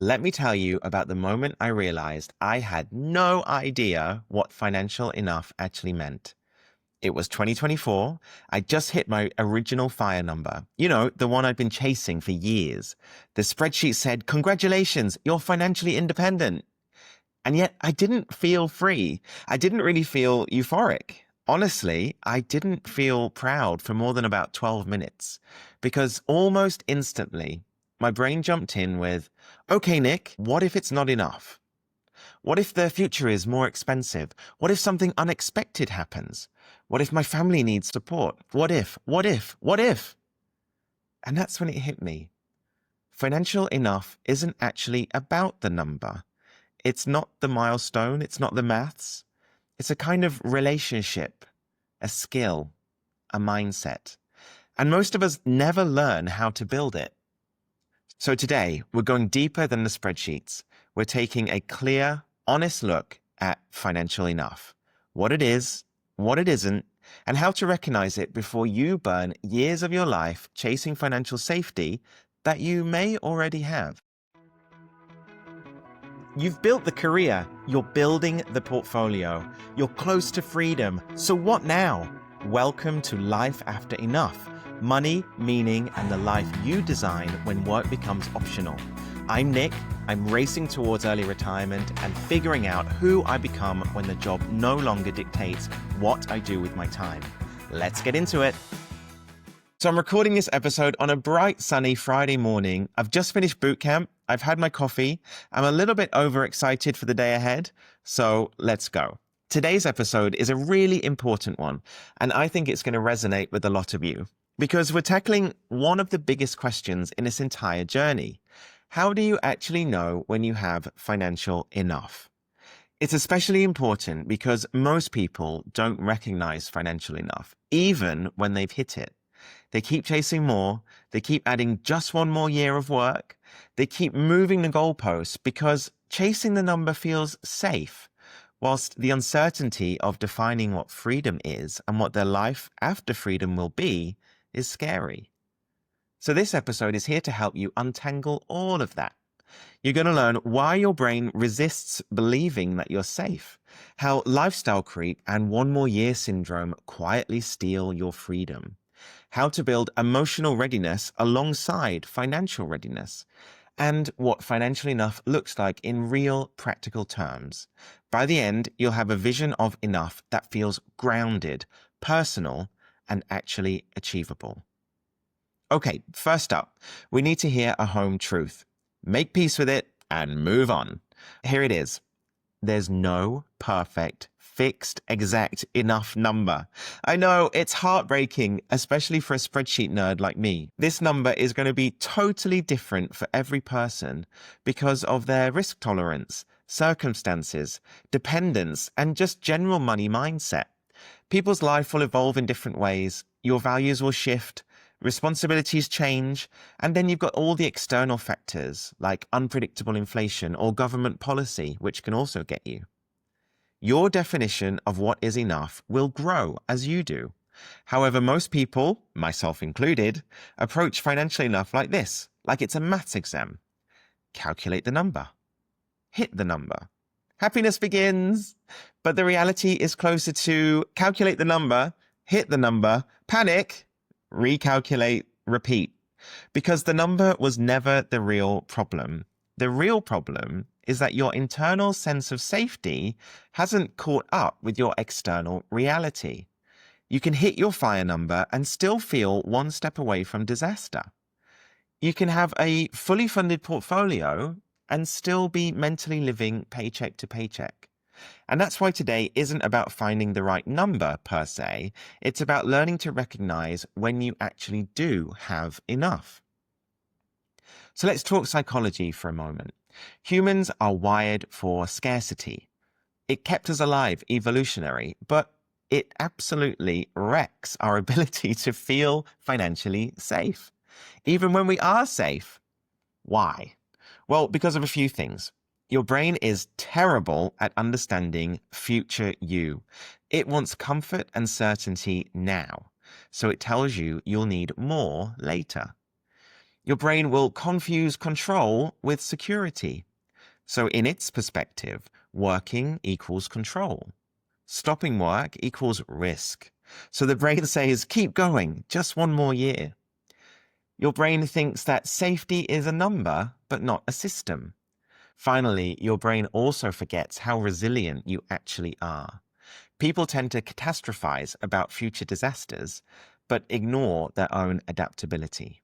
Let me tell you about the moment I realized I had no idea what financial enough actually meant. It was 2024. I just hit my original fire number. The one I'd been chasing for years. The spreadsheet said, "Congratulations, you're financially independent." And yet I didn't feel free. I didn't really feel euphoric. Honestly, I didn't feel proud for more than about 12 minutes because almost instantly my brain jumped in with, "Okay, Nick, what if it's not enough? What if the future is more expensive? What if something unexpected happens? What if my family needs support? What if, what if, what if?" And that's when it hit me. Financial enough isn't actually about the number. It's not the milestone. It's not the maths. It's a kind of relationship, a skill, a mindset. And most of us never learn how to build it. So today, we're going deeper than the spreadsheets. We're taking a clear, honest look at financial enough, what it is, what it isn't, and how to recognize it before you burn years of your life chasing financial safety that you may already have. You've built the career, you're building the portfolio, you're close to freedom. So what now? Welcome to Life After Enough. Money, meaning, and the life you design when work becomes optional. I'm Nick. I'm racing towards early retirement and figuring out who I become when the job no longer dictates what I do with my time. Let's get into it. So I'm recording this episode on a bright, sunny Friday morning. I've just finished boot camp. I've had my coffee. I'm a little bit overexcited for the day ahead. So let's go. Today's episode is a really important one, and I think it's going to resonate with a lot of you because we're tackling one of the biggest questions in this entire journey. How do you actually know when you have financial enough? It's especially important because most people don't recognize financial enough, even when they've hit it. They keep chasing more. They keep adding just one more year of work. They keep moving the goalposts because chasing the number feels safe, whilst the uncertainty of defining what freedom is and what their life after freedom will be is scary. So this episode is here to help you untangle all of that. You're going to learn why your brain resists believing that you're safe, how lifestyle creep and one more year syndrome quietly steal your freedom, how to build emotional readiness alongside financial readiness, and what financial enough looks like in real practical terms. By the end, you'll have a vision of enough that feels grounded, personal, and actually achievable. Okay, first up, we need to hear a home truth. Make peace with it and move on. Here it is. There's no perfect, fixed, exact enough number. I know it's heartbreaking, especially for a spreadsheet nerd like me. This number is going to be totally different for every person because of their risk tolerance, circumstances, dependence, and just general money mindset. People's life will evolve in different ways. Your values will shift. Responsibilities change, and then you've got all the external factors like unpredictable inflation or government policy, which can also get you. Your definition of what is enough will grow as you do. However, most people, myself included, approach financial enough like this, like it's a maths exam. Calculate the number. Hit the number. Happiness begins. But the reality is closer to calculate the number, hit the number, panic, recalculate, repeat. Because the number was never the real problem. The real problem is that your internal sense of safety hasn't caught up with your external reality. You can hit your fire number and still feel one step away from disaster. You can have a fully funded portfolio and still be mentally living paycheck to paycheck. And that's why today isn't about finding the right number per se. It's about learning to recognize when you actually do have enough. So let's talk psychology for a moment. Humans are wired for scarcity. It kept us alive evolutionary, but it absolutely wrecks our ability to feel financially safe. Even when we are safe. Why? Well, because of a few things. Your brain is terrible at understanding future you. It wants comfort and certainty now, so it tells you you'll need more later. Your brain will confuse control with security. So in its perspective, working equals control. Stopping work equals risk. So the brain says, keep going, just one more year. Your brain thinks that safety is a number, but not a system. Finally, your brain also forgets how resilient you actually are. People tend to catastrophize about future disasters, but ignore their own adaptability.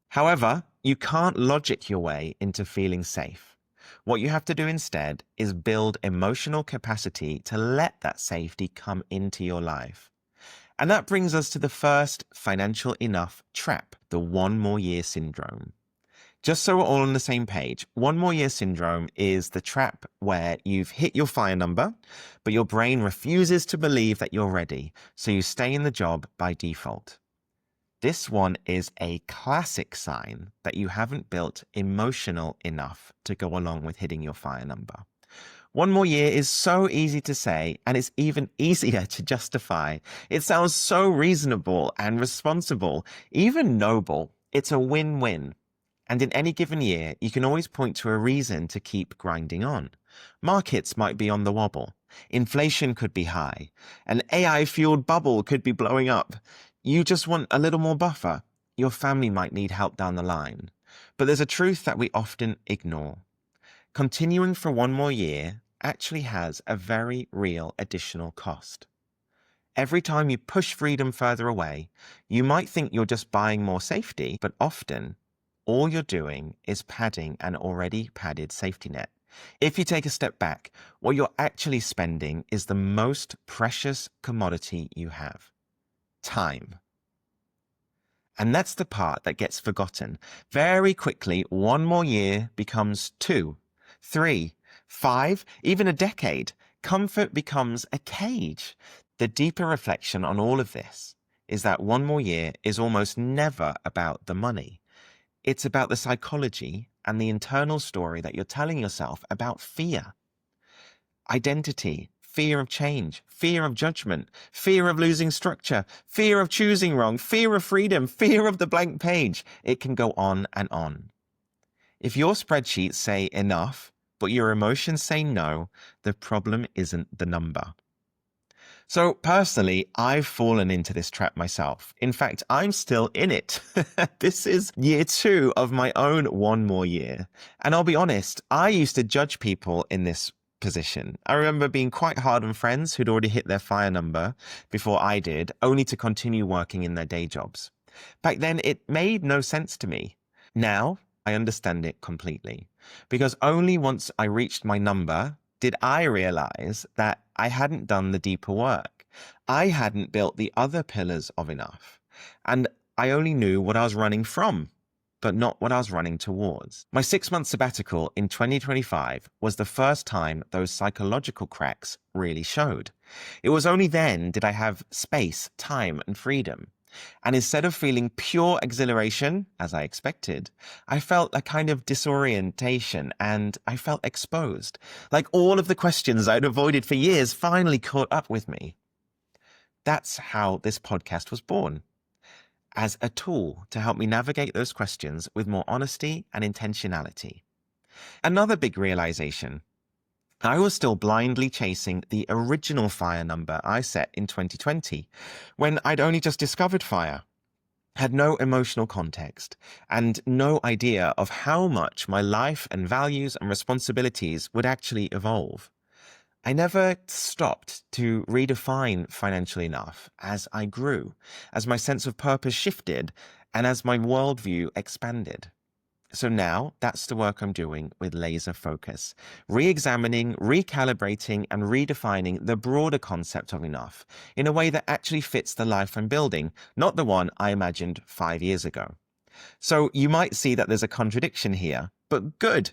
However, you can't logic your way into feeling safe. What you have to do instead is build emotional capacity to let that safety come into your life. And that brings us to the first financial enough trap, the 1 more year syndrome. Just so we're all on the same page, 1 more year syndrome is the trap where you've hit your fire number, but your brain refuses to believe that you're ready, so you stay in the job by default. This one is a classic sign that you haven't built emotional enough to go along with hitting your fire number. 1 more year is so easy to say, and it's even easier to justify. It sounds so reasonable and responsible, even noble. It's a win-win. And in any given year, you can always point to a reason to keep grinding on. Markets might be on the wobble. Inflation could be high. An AI-fueled bubble could be blowing up. You just want a little more buffer. Your family might need help down the line. But there's a truth that we often ignore. Continuing for 1 more year actually has a very real additional cost. Every time you push freedom further away, you might think you're just buying more safety, but often all you're doing is padding an already padded safety net. If you take a step back, what you're actually spending is the most precious commodity you have: time. And that's the part that gets forgotten. Very quickly, 1 more year becomes 2, 3, 5, even a decade. Comfort becomes a cage. The deeper reflection on all of this is that 1 more year is almost never about the money. It's about the psychology and the internal story that you're telling yourself about fear. Identity, fear of change, fear of judgment, fear of losing structure, fear of choosing wrong, fear of freedom, fear of the blank page. It can go on and on. If your spreadsheets say enough, but your emotions say no, the problem isn't the number. So personally, I've fallen into this trap myself. In fact, I'm still in it. This is year 2 of my own 1 more year. And I'll be honest, I used to judge people in this position. I remember being quite hard on friends who'd already hit their fire number before I did, only to continue working in their day jobs. Back then, it made no sense to me. Now, I understand it completely. Because only once I reached my number did I realize that I hadn't done the deeper work. I hadn't built the other pillars of enough. And I only knew what I was running from, but not what I was running towards. My 6-month sabbatical in 2025 was the first time those psychological cracks really showed. It was only then did I have space, time, and freedom. And instead of feeling pure exhilaration, as I expected, I felt a kind of disorientation and I felt exposed. Like all of the questions I'd avoided for years finally caught up with me. That's how this podcast was born, as a tool to help me navigate those questions with more honesty and intentionality. Another big realization: I was still blindly chasing the original fire number I set in 2020, when I'd only just discovered fire, had no emotional context, and no idea of how much my life and values and responsibilities would actually evolve. I never stopped to redefine financial enough as I grew, as my sense of purpose shifted, and as my worldview expanded. So now that's the work I'm doing with laser focus, re-examining, recalibrating, and redefining the broader concept of enough in a way that actually fits the life I'm building, not the one I imagined 5 years ago. So you might see that there's a contradiction here, but good.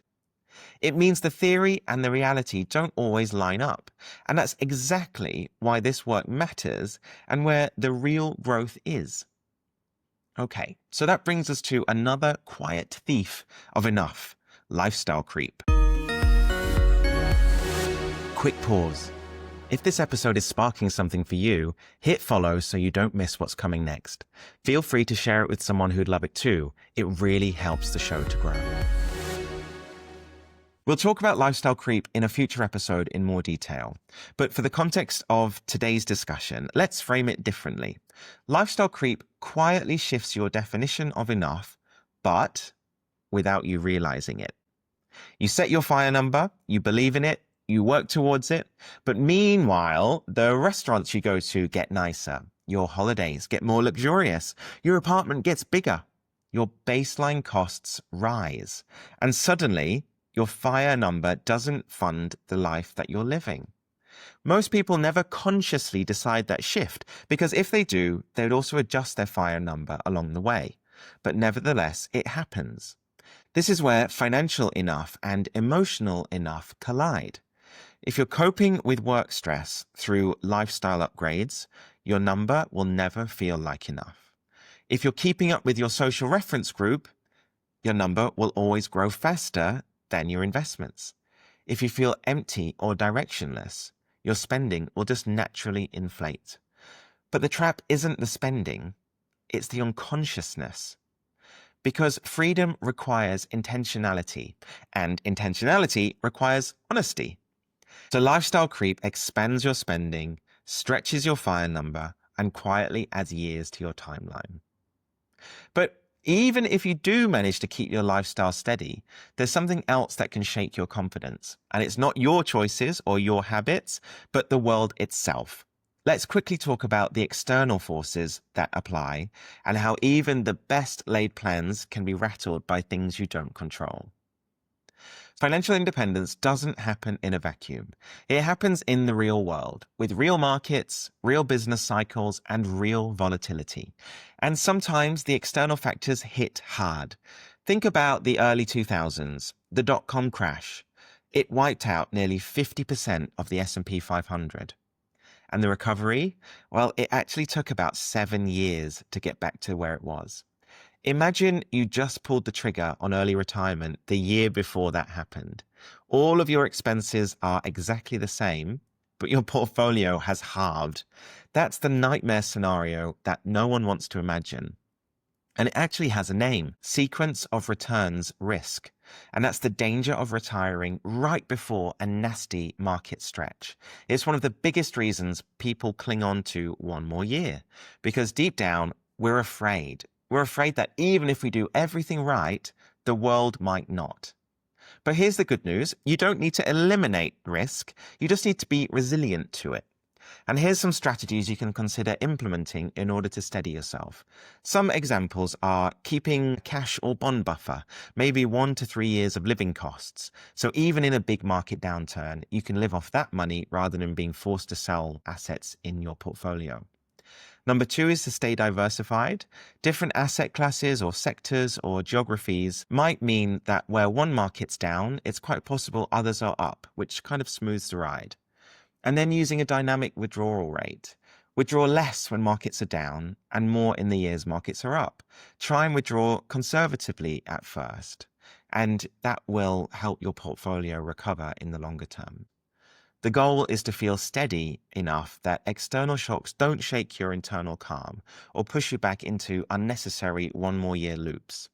It means the theory and the reality don't always line up. And that's exactly why this work matters and where the real growth is. Okay, so that brings us to another quiet thief of enough: lifestyle creep. Quick pause. If this episode is sparking something for you, hit follow so you don't miss what's coming next. Feel free to share it with someone who'd love it too. It really helps the show to grow. We'll talk about lifestyle creep in a future episode in more detail. But for the context of today's discussion, let's frame it differently. Lifestyle creep quietly shifts your definition of enough, but without you realizing it. You set your FIRE number, you believe in it, you work towards it, but meanwhile, the restaurants you go to get nicer, your holidays get more luxurious, your apartment gets bigger, your baseline costs rise, and suddenly, your FIRE number doesn't fund the life that you're living. Most people never consciously decide that shift, because if they do, they would also adjust their FIRE number along the way. But nevertheless, it happens. This is where financial enough and emotional enough collide. If you're coping with work stress through lifestyle upgrades, your number will never feel like enough. If you're keeping up with your social reference group, your number will always grow faster than your investments. If you feel empty or directionless, your spending will just naturally inflate. But the trap isn't the spending, it's the unconsciousness. Because freedom requires intentionality, and intentionality requires honesty. So lifestyle creep expands your spending, stretches your FIRE number, and quietly adds years to your timeline. But even if you do manage to keep your lifestyle steady, there's something else that can shake your confidence. And it's not your choices or your habits, but the world itself. Let's quickly talk about the external forces that apply and how even the best laid plans can be rattled by things you don't control. Financial independence doesn't happen in a vacuum. It happens in the real world, with real markets, real business cycles, and real volatility. And sometimes the external factors hit hard. Think about the early 2000s, the dot-com crash. It wiped out nearly 50% of the S&P 500. And the recovery? Well, it actually took about 7 years to get back to where it was. Imagine you just pulled the trigger on early retirement the year before that happened. All of your expenses are exactly the same, but your portfolio has halved. That's the nightmare scenario that no one wants to imagine. And it actually has a name, sequence of returns risk. And that's the danger of retiring right before a nasty market stretch. It's one of the biggest reasons people cling on to one more year, because deep down, we're afraid. We're afraid that even if we do everything right, the world might not. But here's the good news. You don't need to eliminate risk. You just need to be resilient to it. And here's some strategies you can consider implementing in order to steady yourself. Some examples are keeping cash or bond buffer, maybe 1 to 3 years of living costs. So even in a big market downturn, you can live off that money rather than being forced to sell assets in your portfolio. Number 2 is to stay diversified. Different asset classes or sectors or geographies might mean that where one market's down, it's quite possible others are up, which kind of smooths the ride. And then using a dynamic withdrawal rate. Withdraw less when markets are down and more in the years markets are up. Try and withdraw conservatively at first, and that will help your portfolio recover in the longer term. The goal is to feel steady enough that external shocks don't shake your internal calm or push you back into unnecessary one more year loops.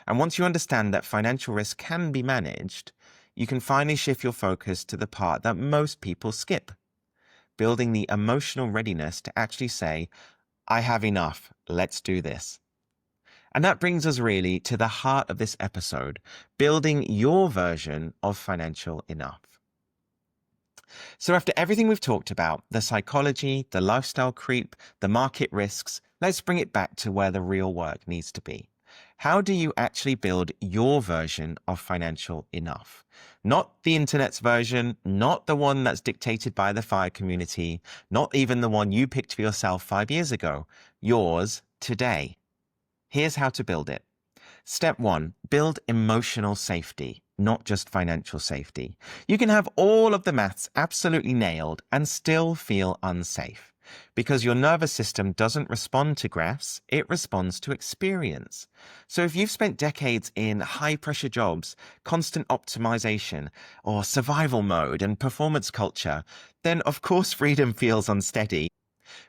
And once you understand that financial risk can be managed, you can finally shift your focus to the part that most people skip, building the emotional readiness to actually say, I have enough, let's do this. And that brings us really to the heart of this episode, building your version of financial enough. So after everything we've talked about, the psychology, the lifestyle creep, the market risks, let's bring it back to where the real work needs to be. How do you actually build your version of financial enough? Not the internet's version, not the one that's dictated by the FIRE community, not even the one you picked for yourself 5 years ago. Yours today. Here's how to build it. Step 1, build emotional safety, not just financial safety. You can have all of the maths absolutely nailed and still feel unsafe. because your nervous system doesn't respond to graphs, it responds to experience. So if you've spent decades in high pressure jobs, constant optimization, or survival mode and performance culture, then of course freedom feels unsteady.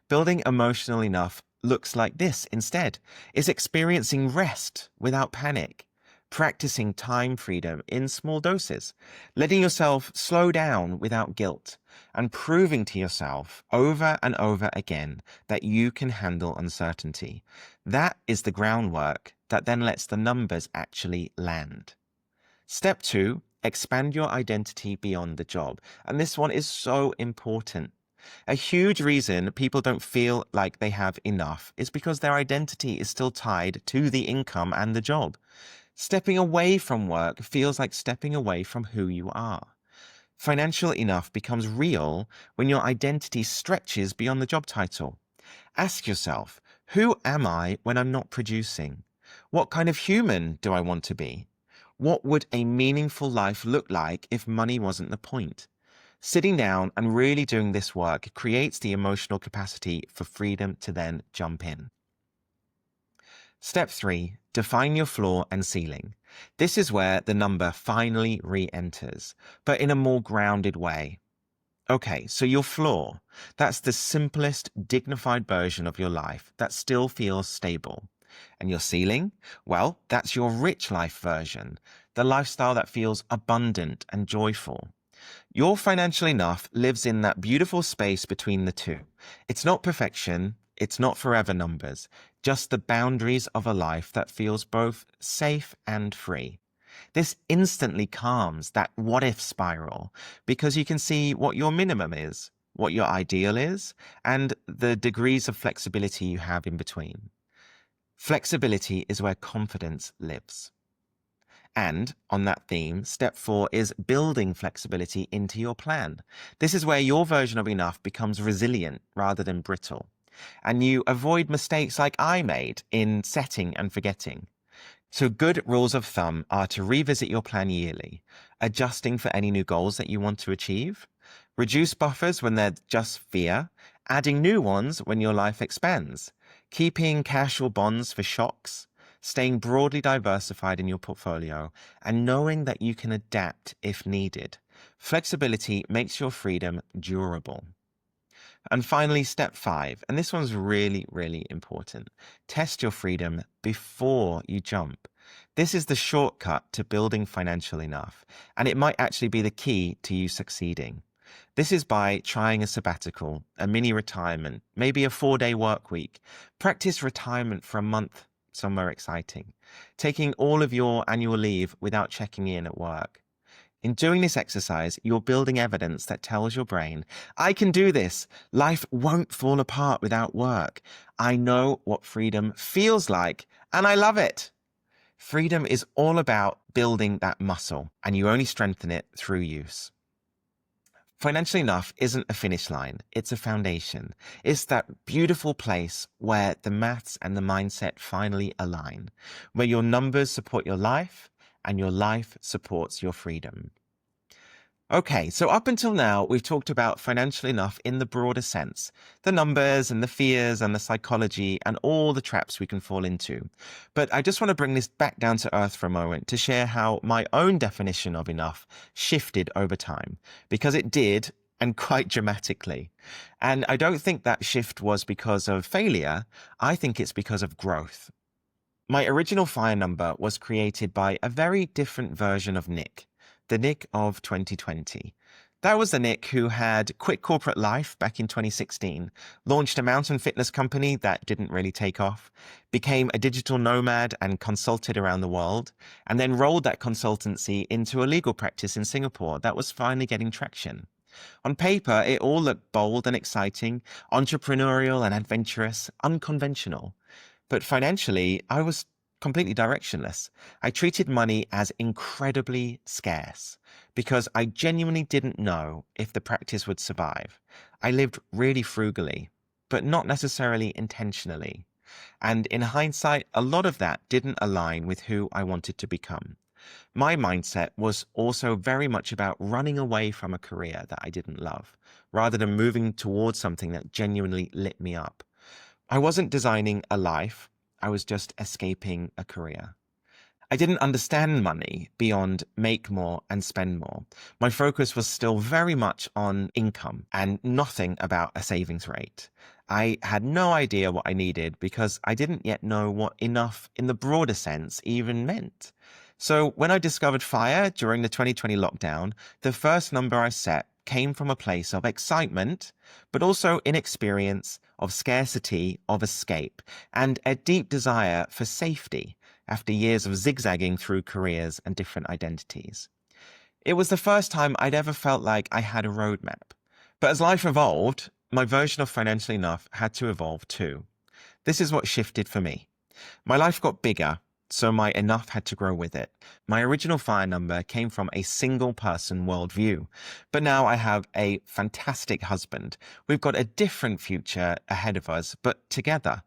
Building emotional enough looks like this instead, is experiencing rest without panic, practicing time freedom in small doses, letting yourself slow down without guilt, and proving to yourself over and over again that you can handle uncertainty. That is the groundwork that then lets the numbers actually land. Step 2, expand your identity beyond the job. And this one is so important. A huge reason people don't feel like they have enough is because their identity is still tied to the income and the job. Stepping away from work feels like stepping away from who you are. Financial enough becomes real when your identity stretches beyond the job title. Ask yourself, who am I when I'm not producing? What kind of human do I want to be? What would a meaningful life look like if money wasn't the point? Sitting down and really doing this work creates the emotional capacity for freedom to then jump in. Step 3, define your floor and ceiling. This is where the number finally re-enters, but in a more grounded way. Okay, so your floor, that's the simplest, dignified version of your life that still feels stable. And your ceiling? Well, that's your rich life version, the lifestyle that feels abundant and joyful. Your financial enough lives in that beautiful space between the two. It's not perfection, it's not forever numbers, just the boundaries of a life that feels both safe and free. This instantly calms that what-if spiral because you can see what your minimum is, what your ideal is, and the degrees of flexibility you have in between. Flexibility is where confidence lives. And on that theme, step 4 is building flexibility into your plan. This is where your version of enough becomes resilient rather than brittle. And you avoid mistakes like I made in setting and forgetting. So good rules of thumb are to revisit your plan yearly, adjusting for any new goals that you want to achieve, reduce buffers when they're just fear, adding new ones when your life expands, keeping cash or bonds for shocks, staying broadly diversified in your portfolio, and knowing that you can adapt if needed. Flexibility makes your freedom durable. And finally, step 5, and this one's really, really important. Test your freedom before you jump. This is the shortcut to building financial enough, and it might actually be the key to you succeeding. This is by trying a sabbatical, a mini retirement, maybe a 4-day work week. Practice retirement for a month somewhere exciting. Taking all of your annual leave without checking in at work. In doing this exercise, you're building evidence that tells your brain, I can do this. Life won't fall apart without work. I know what freedom feels like, and I love it. Freedom is all about building that muscle, and you only strengthen it through use. Financially enough isn't a finish line, it's a foundation. It's that beautiful place where the maths and the mindset finally align, where your numbers support your life and your life supports your freedom. Okay, so up until now, we've talked about financial enough in the broader sense, the numbers and the fears and the psychology and all the traps we can fall into. But I just want to bring this back down to earth for a moment to share how my own definition of enough shifted over time, because it did, and quite dramatically. And I don't think that shift was because of failure. I think it's because of growth. My original FIRE number was created by a very different version of Nick. The Nick of 2020. That was the Nick who had quit corporate life back in 2016, launched a mountain fitness company that didn't really take off, became a digital nomad and consulted around the world, and then rolled that consultancy into a legal practice in Singapore that was finally getting traction. On paper, it all looked bold and exciting, entrepreneurial and adventurous, unconventional. But financially, I was completely directionless. I treated money as incredibly scarce because I genuinely didn't know if the practice would survive. I lived really frugally, but not necessarily intentionally. And in hindsight, a lot of that didn't align with who I wanted to become. My mindset was also very much about running away from a career that I didn't love, rather than moving towards something that genuinely lit me up. I wasn't designing a life, I was just escaping a career. I didn't understand money beyond make more and spend more. My focus was still very much on income and nothing about a savings rate. I had no idea what I needed because I didn't yet know what enough in the broader sense even meant. So when I discovered FIRE during the 2020 lockdown, the first number I set came from a place of excitement, but also inexperience, of scarcity, of escape, and a deep desire for safety after years of zigzagging through careers and different identities. It was the first time I'd ever felt like I had a roadmap. But as life evolved, my version of financially enough had to evolve too. This is what shifted for me. My life got bigger, so my enough had to grow with it. My original FIRE number came from a single person worldview, but now I have a fantastic husband. We've got a different future ahead of us, but together.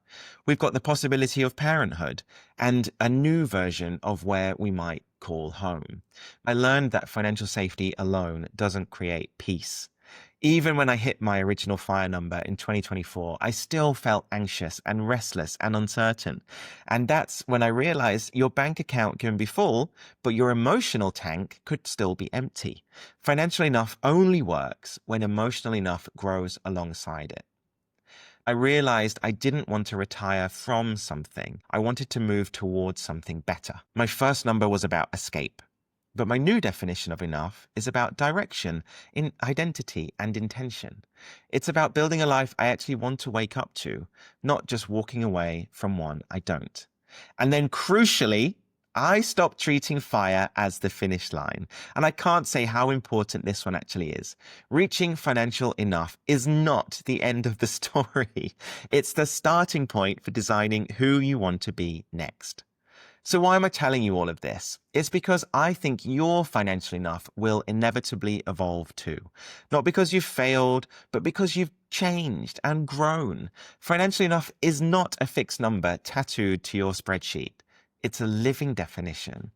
We've got the possibility of parenthood and a new version of where we might call home. I learned that financial safety alone doesn't create peace. Even when I hit my original FIRE number in 2024, I still felt anxious and restless and uncertain. And that's when I realized your bank account can be full, but your emotional tank could still be empty. Financial enough only works when emotional enough grows alongside it. I realized I didn't want to retire from something. I wanted to move towards something better. My first number was about escape. But my new definition of enough is about direction, in identity, and intention. It's about building a life I actually want to wake up to, not just walking away from one I don't. And then crucially, I stopped treating FIRE as the finish line. And I can't say how important this one actually is. Reaching financial enough is not the end of the story. It's the starting point for designing who you want to be next. So why am I telling you all of this? It's because I think your financial enough will inevitably evolve too. Not because you've failed, but because you've changed and grown. Financial enough is not a fixed number tattooed to your spreadsheet. It's a living definition.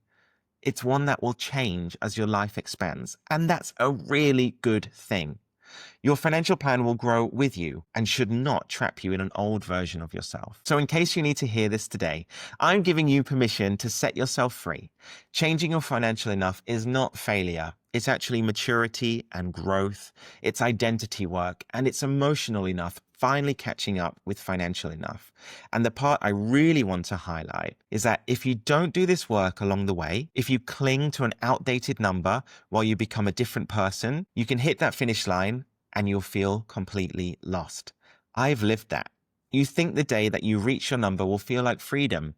It's one that will change as your life expands. And that's a really good thing. Your financial plan will grow with you and should not trap you in an old version of yourself. So in case you need to hear this today, I'm giving you permission to set yourself free. Changing your financial enough is not failure. It's actually maturity and growth. It's identity work, and it's emotional enough finally catching up with financial enough. And the part I really want to highlight is that if you don't do this work along the way, if you cling to an outdated number while you become a different person, you can hit that finish line and you'll feel completely lost. I've lived that. You think the day that you reach your number will feel like freedom.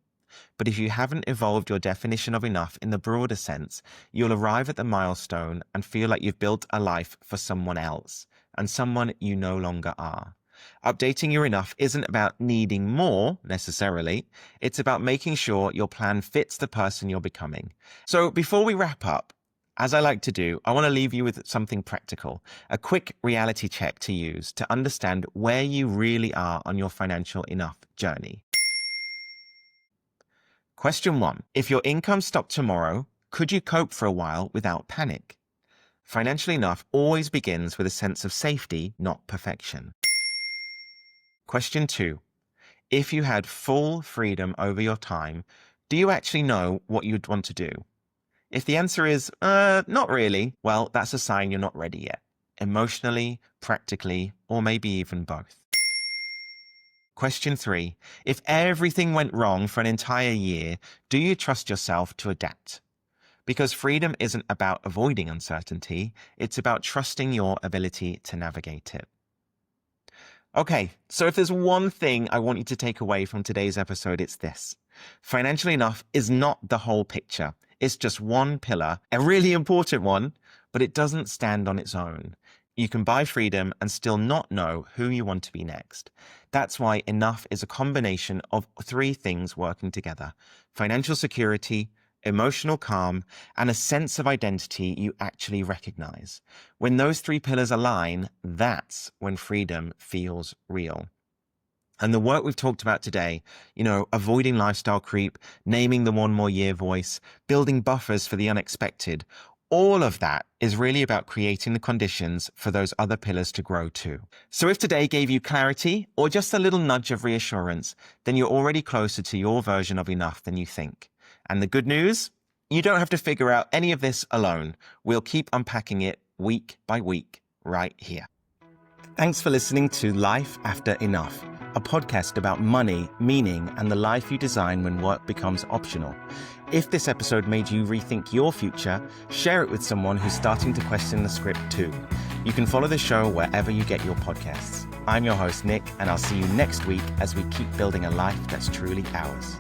But if you haven't evolved your definition of enough in the broader sense, you'll arrive at the milestone and feel like you've built a life for someone else and someone you no longer are. Updating your enough isn't about needing more necessarily. It's about making sure your plan fits the person you're becoming. So before we wrap up, as I like to do, I want to leave you with something practical, a quick reality check to use to understand where you really are on your financial enough journey. Question 1. If your income stopped tomorrow, could you cope for a while without panic? Financial enough always begins with a sense of safety, not perfection. Question 2. If you had full freedom over your time, do you actually know what you'd want to do? If the answer is, not really, well, that's a sign you're not ready yet. Emotionally, practically, or maybe even both. Question 3. If everything went wrong for an entire year, do you trust yourself to adapt? Because freedom isn't about avoiding uncertainty, it's about trusting your ability to navigate it. Okay, so if there's one thing I want you to take away from today's episode, it's this. Financially enough is not the whole picture. It's just one pillar, a really important one, but it doesn't stand on its own. You can buy freedom and still not know who you want to be next. That's why enough is a combination of 3 things working together: financial security, emotional calm, and a sense of identity you actually recognize. When those 3 pillars align, that's when freedom feels real. And the work we've talked about today, avoiding lifestyle creep, naming the 1 more year voice, building buffers for the unexpected, all of that is really about creating the conditions for those other pillars to grow too. So if today gave you clarity or just a little nudge of reassurance, then you're already closer to your version of enough than you think. And the good news? You don't have to figure out any of this alone. We'll keep unpacking it week by week right here. Thanks for listening to Life After Enough, a podcast about money, meaning, and the life you design when work becomes optional. If this episode made you rethink your future, share it with someone who's starting to question the script too. You can follow the show wherever you get your podcasts. I'm your host, Nick, and I'll see you next week as we keep building a life that's truly ours.